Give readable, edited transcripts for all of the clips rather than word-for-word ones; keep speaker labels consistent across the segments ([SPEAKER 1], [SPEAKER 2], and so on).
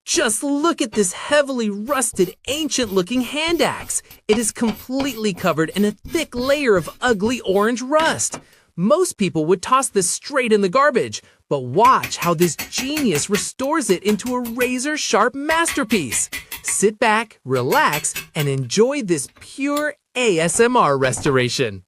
[SPEAKER 1] Just look at this heavily rusted, ancient-looking hand axe. It is completely covered in a thick layer of ugly orange rust. Most people would toss this straight in the garbage, but watch how this genius restores it into a razor-sharp masterpiece. Sit back, relax, and enjoy this pure ASMR restoration.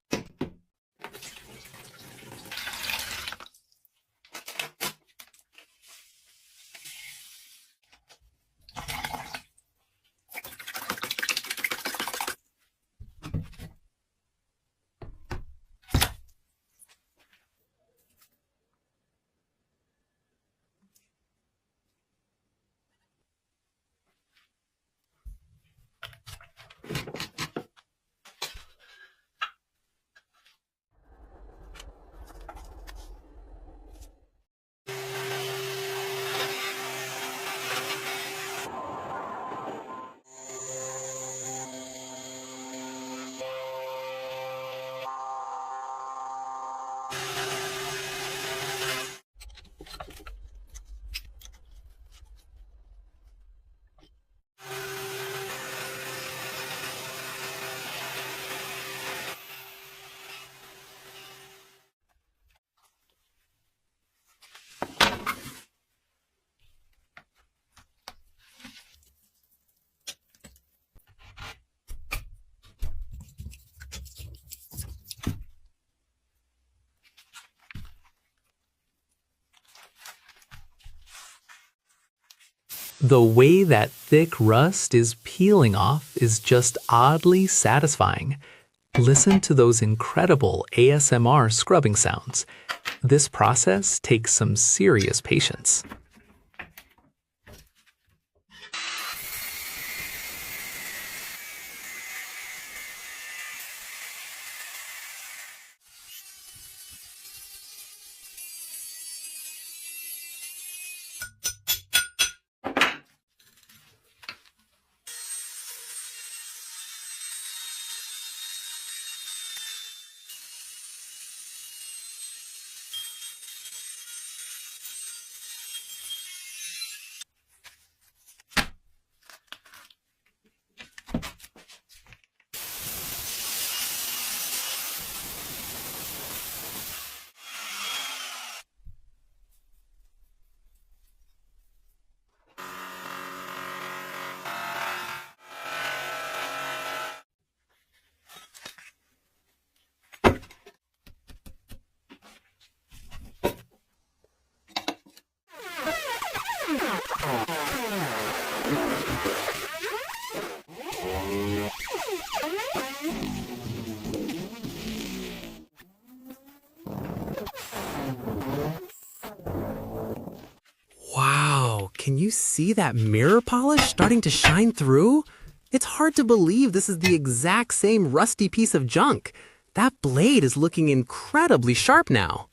[SPEAKER 1] The way that thick rust is peeling off is just oddly satisfying. Listen to those incredible ASMR scrubbing sounds. This process takes some serious patience. Wow, can you see that mirror polish starting to shine through? It's hard to believe this is the exact same rusty piece of junk. That blade is looking incredibly sharp now.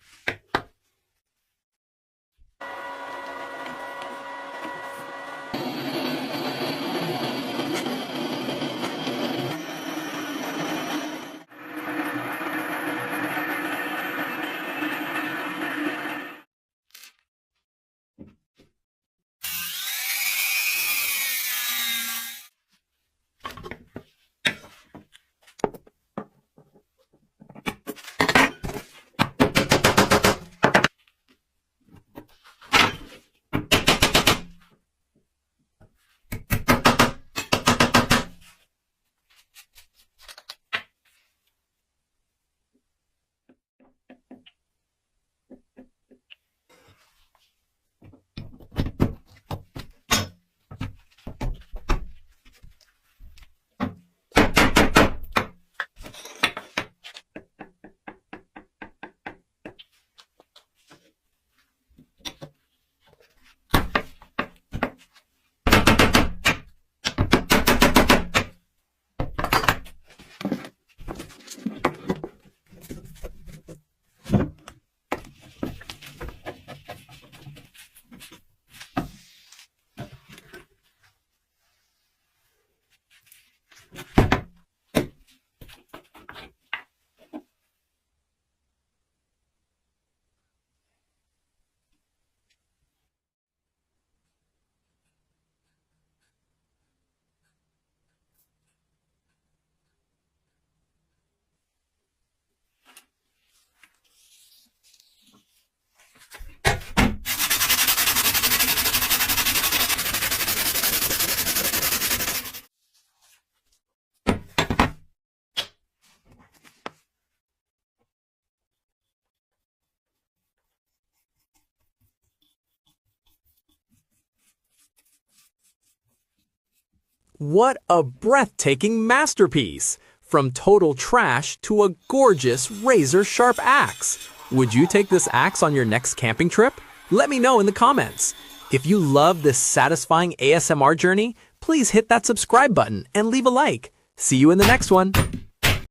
[SPEAKER 1] What a breathtaking masterpiece! From total trash to a gorgeous razor-sharp axe. Would you take this axe on your next camping trip? Let me know in the comments. If you love this satisfying ASMR journey, please hit that subscribe button and leave a like. See you in the next one.